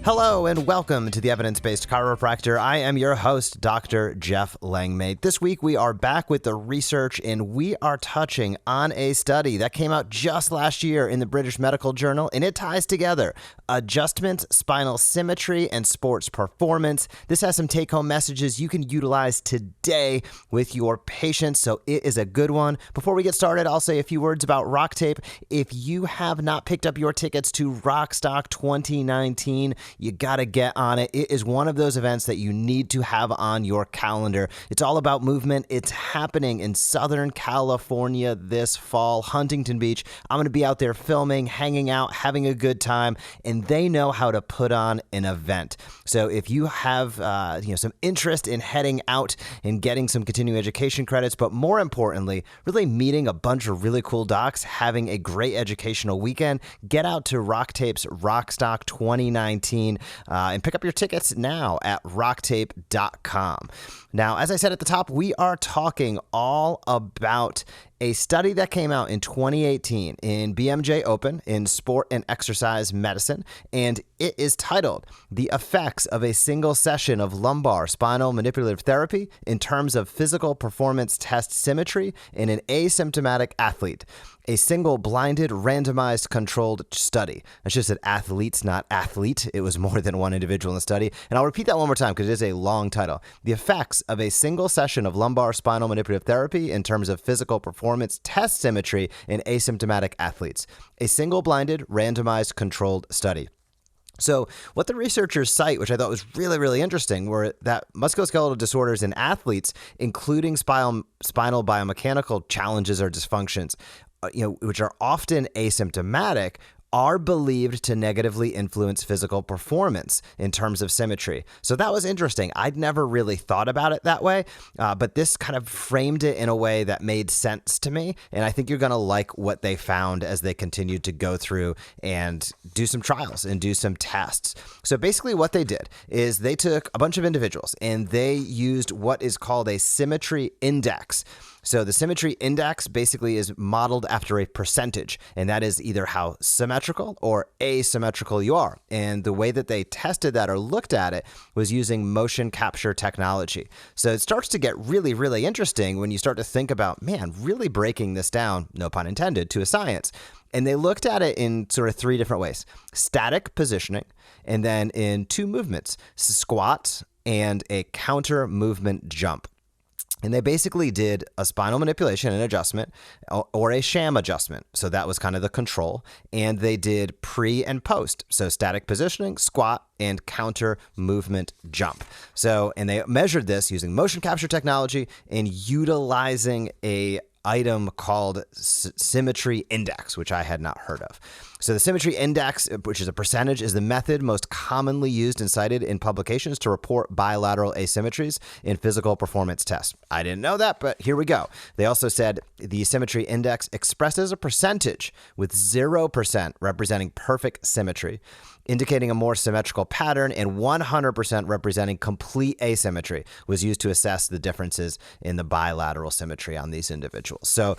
Hello and welcome to the Evidence Based Chiropractor. I am your host, Dr. Jeff Langmaid. This week we are back with the research and we are touching on a study that came out just last year in the British Medical Journal, and it ties together adjustment, spinal symmetry, and sports performance. This has some take-home messages you can utilize today with your patients, so it is a good one. Before we get started, I'll say a few words about Rock Tape. If you have not picked up your tickets to Rockstock 2019, you gotta get on it. It is one of those events that you need to have on your calendar. It's all about movement. It's happening in Southern California this fall, Huntington Beach. I'm gonna be out there filming, hanging out, having a good time, and they know how to put on an event. So if you have some interest in heading out and getting some continuing education credits, but more importantly, really meeting a bunch of really cool docs, having a great educational weekend, get out to Rock Tape's Rockstock 2019 and pick up your tickets now at rocktape.com. Now, as I said at the top, we are talking all about a study that came out in 2018 in BMJ Open in Sport and Exercise Medicine, and it is titled The Effects of a Single Session of Lumbar Spinal Manipulative Therapy in Terms of Physical Performance Test Symmetry in an Asymptomatic Athlete. A single blinded, randomized, controlled study. I should have said athletes, not athlete. It was more than one individual in the study. And I'll repeat that one more time because it is a long title. The effects of a single session of lumbar spinal manipulative therapy in terms of physical performance test symmetry in asymptomatic athletes. A single blinded, randomized, controlled study. So what the researchers cite, which I thought was really, really interesting, were that musculoskeletal disorders in athletes, including spinal biomechanical challenges or dysfunctions, which are often asymptomatic, are believed to negatively influence physical performance in terms of symmetry. So that was interesting. I'd never really thought about it that way, but this kind of framed it in a way that made sense to me. And I think you're going to like what they found as they continued to go through and do some trials and do some tests. So basically what they did is they took a bunch of individuals and they used what is called a Symmetry Index. So the Symmetry Index basically is modeled after a percentage, and that is either how symmetrical or asymmetrical you are. And the way that they tested that or looked at it was using motion capture technology. So it starts to get really, really interesting when you start to think about, man, really breaking this down, no pun intended, to a science. And they looked at it in sort of three different ways: static positioning, and then in two movements, squat and a counter movement jump. And they basically did a spinal manipulation and adjustment or a sham adjustment. So that was kind of the control. And they did pre and post. So static positioning, squat, and counter movement jump. And they measured this using motion capture technology and utilizing a item called Symmetry Index, which I had not heard of. So the Symmetry Index, which is a percentage, is the method most commonly used and cited in publications to report bilateral asymmetries in physical performance tests. I didn't know that, but here we go. They also said the Symmetry Index expresses a percentage with 0% representing perfect symmetry, indicating a more symmetrical pattern, and 100% representing complete asymmetry was used to assess the differences in the bilateral symmetry on these individuals. So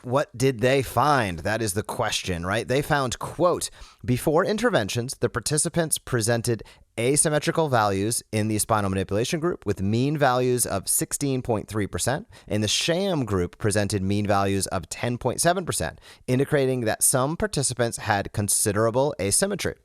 what did they find? That is the question, right? They found, quote, before interventions, the participants presented asymmetrical values in the spinal manipulation group with mean values of 16.3%, and the sham group presented mean values of 10.7%, indicating that some participants had considerable asymmetry.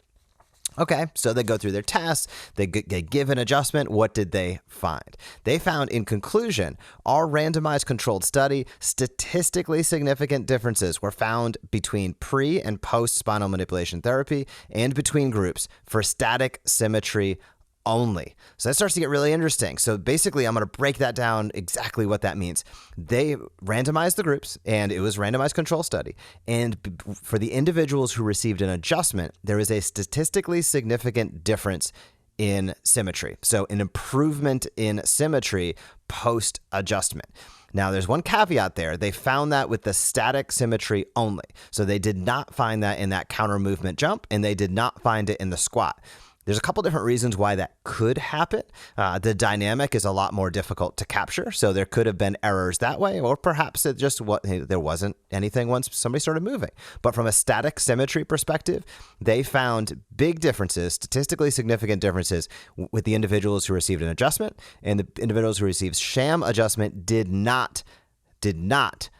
Okay, so they go through their tests, they give an adjustment. What did they find? They found, in conclusion, our randomized controlled study, statistically significant differences were found between pre and post spinal manipulation therapy and between groups for static symmetry only. So that starts to get really interesting. So basically, I'm going to break that down exactly what that means. They randomized the groups, and it was a randomized control study. And for the individuals who received an adjustment, there is a statistically significant difference in symmetry. So an improvement in symmetry post-adjustment. Now, there's one caveat there. They found that with the static symmetry only. So they did not find that in that counter movement jump, and they did not find it in the squat. There's a couple different reasons why that could happen. The dynamic is a lot more difficult to capture, so there could have been errors that way, or perhaps it just there wasn't anything once somebody started moving. But from a static symmetry perspective, they found big differences, statistically significant differences with the individuals who received an adjustment, and the individuals who received sham adjustment did not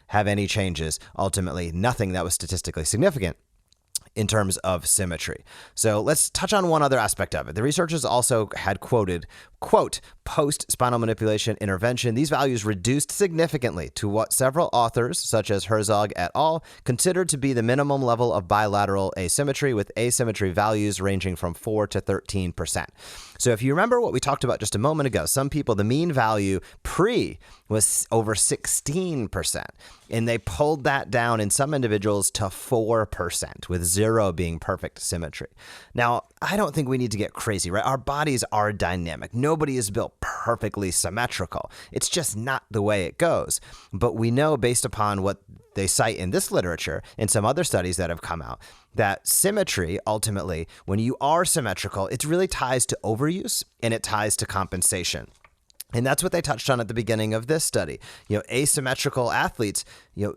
have any changes. Ultimately, nothing that was statistically significant in terms of symmetry. So let's touch on one other aspect of it. The researchers also had quoted, quote, post-spinal manipulation intervention, these values reduced significantly to what several authors, such as Herzog et al., considered to be the minimum level of bilateral asymmetry, with asymmetry values ranging from 4 to 13%. So if you remember what we talked about just a moment ago, some people, the mean value pre was over 16%, and they pulled that down in some individuals to 4%, with 0 being perfect symmetry. Now, I don't think we need to get crazy, right? Our bodies are dynamic. Nobody is built perfectly symmetrical. It's just not the way it goes. But we know, based upon what they cite in this literature and some other studies that have come out, that symmetry, ultimately, when you are symmetrical, it really ties to overuse and it ties to compensation. And that's what they touched on at the beginning of this study. Asymmetrical athletes,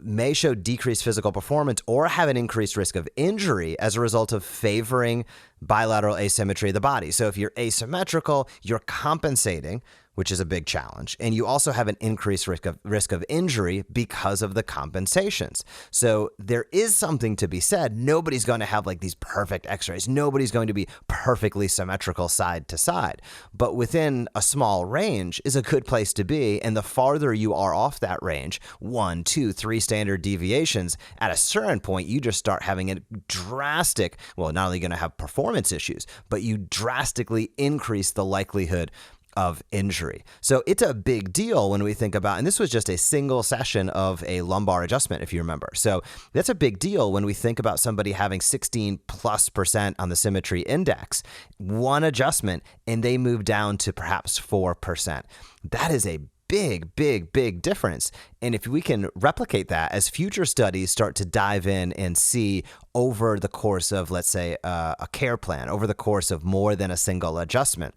may show decreased physical performance or have an increased risk of injury as a result of favoring bilateral asymmetry of the body. So if you're asymmetrical, you're compensating, which is a big challenge. And you also have an increased risk of injury because of the compensations. So there is something to be said. Nobody's going to have like these perfect x-rays. Nobody's going to be perfectly symmetrical side to side. But within a small range is a good place to be. And the farther you are off that range, 1, 2, 3 standard deviations, at a certain point, you just start having a drastic, well, not only going to have performance issues, but you drastically increase the likelihood of injury. So it's a big deal when we think about, and this was just a single session of a lumbar adjustment, if you remember. So that's a big deal when we think about somebody having 16+% on the Symmetry Index, one adjustment, and they move down to perhaps 4%. That is a big difference. And if we can replicate that as future studies start to dive in and see over the course of, let's say, a care plan, over the course of more than a single adjustment,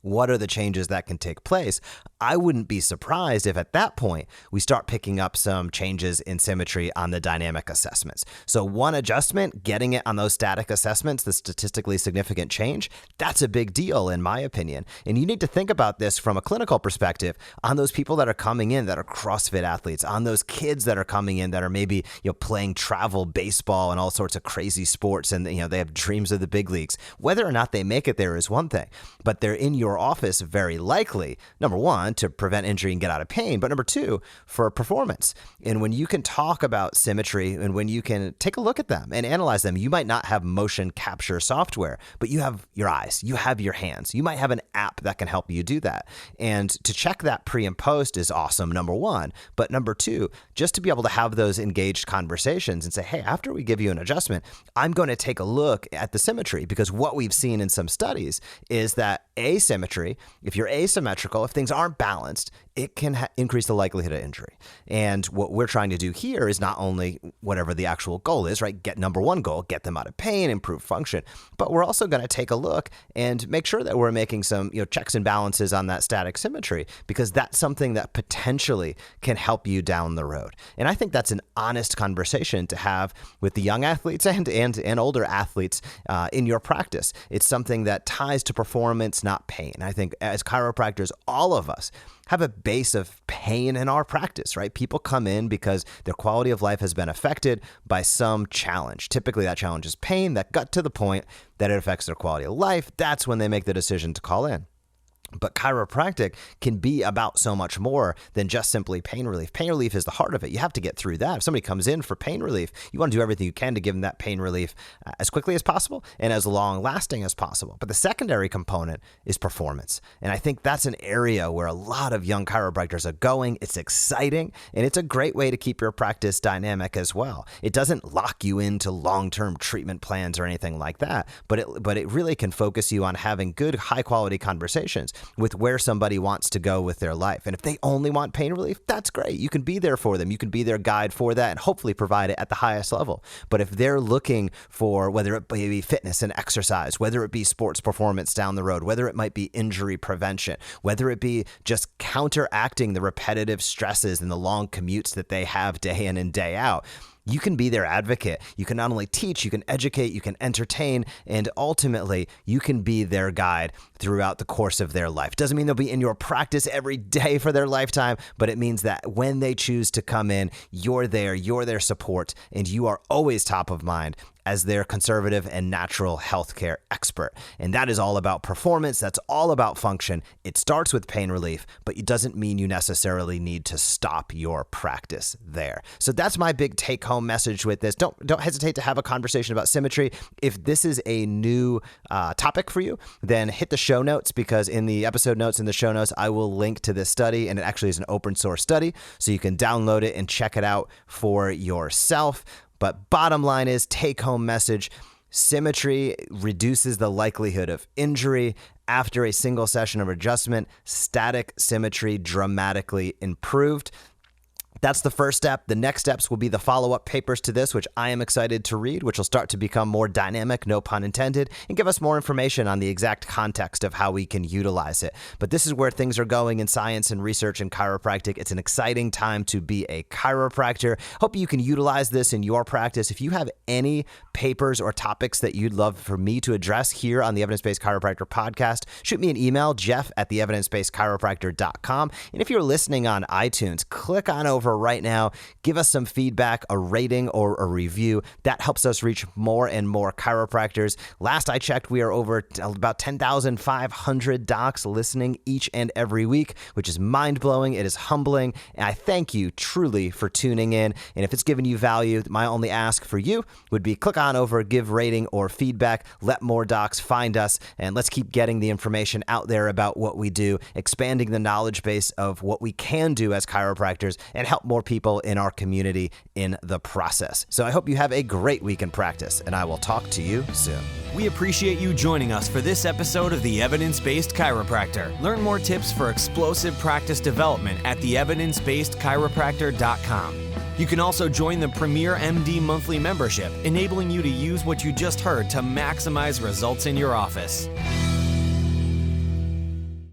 what are the changes that can take place? I wouldn't be surprised if at that point we start picking up some changes in symmetry on the dynamic assessments. So one adjustment, getting it on those static assessments, the statistically significant change, that's a big deal in my opinion. And you need to think about this from a clinical perspective on those people that are coming in that are CrossFit athletes, on those kids that are coming in that are maybe playing travel baseball and all sorts of crazy sports, and they have dreams of the big leagues. Whether or not they make it there is one thing, but they're in your office very likely, number one, to prevent injury and get out of pain, but number two, for performance. And when you can talk about symmetry and when you can take a look at them and analyze them, you might not have motion capture software, but you have your eyes, you have your hands, you might have an app that can help you do that. And to check that pre and post is awesome, number one. But number two, just to be able to have those engaged conversations and say, hey, after we give you an adjustment, I'm going to take a look at the symmetry, because what we've seen in some studies is that asymmetry, if you're asymmetrical, if things aren't balanced, it can increase the likelihood of injury. And what we're trying to do here is not only whatever the actual goal is, right? Number one goal, get them out of pain, improve function, but we're also going to take a look and make sure that we're making some, checks and balances on that static symmetry, because that's something that potentially can help you down the road. And I think that's an honest conversation to have with the young athletes and older athletes in your practice. It's something that ties to performance, not pain. I think as chiropractors, all of us have a base of pain in our practice, right? People come in because their quality of life has been affected by some challenge. Typically that challenge is pain that got to the point that it affects their quality of life. That's when they make the decision to call in. But chiropractic can be about so much more than just simply pain relief. Pain relief is the heart of it. You have to get through that. If somebody comes in for pain relief, you want to do everything you can to give them that pain relief as quickly as possible and as long lasting as possible. But the secondary component is performance. And I think that's an area where a lot of young chiropractors are going. It's exciting, and it's a great way to keep your practice dynamic as well. It doesn't lock you into long-term treatment plans or anything like that, but it really can focus you on having good, high-quality conversations with where somebody wants to go with their life. And if they only want pain relief, that's great. You can be there for them. You can be their guide for that and hopefully provide it at the highest level. But if they're looking for whether it be fitness and exercise, whether it be sports performance down the road, whether it might be injury prevention, whether it be just counteracting the repetitive stresses and the long commutes that they have day in and day out, you can be their advocate. You can not only teach, you can educate, you can entertain, and ultimately you can be their guide throughout the course of their life. Doesn't mean they'll be in your practice every day for their lifetime, but it means that when they choose to come in, you're there, you're their support, and you are always top of mind as their conservative and natural healthcare expert. And that is all about performance. That's all about function. It starts with pain relief, but it doesn't mean you necessarily need to stop your practice there. So that's my big take-home message with this. Don't hesitate to have a conversation about symmetry. If this is a new topic for you, then hit the show notes, because in the episode notes, in the show notes, I will link to this study, and it actually is an open source study, so you can download it and check it out for yourself. But bottom line is, take-home message, symmetry reduces the likelihood of injury. After a single session of adjustment, static symmetry dramatically improved. That's the first step. The next steps will be the follow-up papers to this, which I am excited to read, which will start to become more dynamic, no pun intended, and give us more information on the exact context of how we can utilize it. But this is where things are going in science and research and chiropractic. It's an exciting time to be a chiropractor. Hope you can utilize this in your practice. If you have any papers or topics that you'd love for me to address here on the Evidence Based Chiropractor podcast, shoot me an email, jeff@theevidencebasedchiropractor.com. And if you're listening on iTunes, click on over right now, give us some feedback, a rating or a review. That helps us reach more and more chiropractors. Last I checked, we are over about 10,500 docs listening each and every week, which is mind-blowing. It is humbling, and I thank you truly for tuning in. And if it's given you value, my only ask for you would be click on over, give rating or feedback, let more docs find us, and let's keep getting the information out there about what we do, expanding the knowledge base of what we can do as chiropractors, and help more people in our community in the process. So I hope you have a great week in practice, and I will talk to you soon. We appreciate you joining us for this episode of the Evidence Based Chiropractor. Learn more tips for explosive practice development at theevidencebasedchiropractor.com. You can also join the Premier MD monthly membership, enabling you to use what you just heard to maximize results in your office.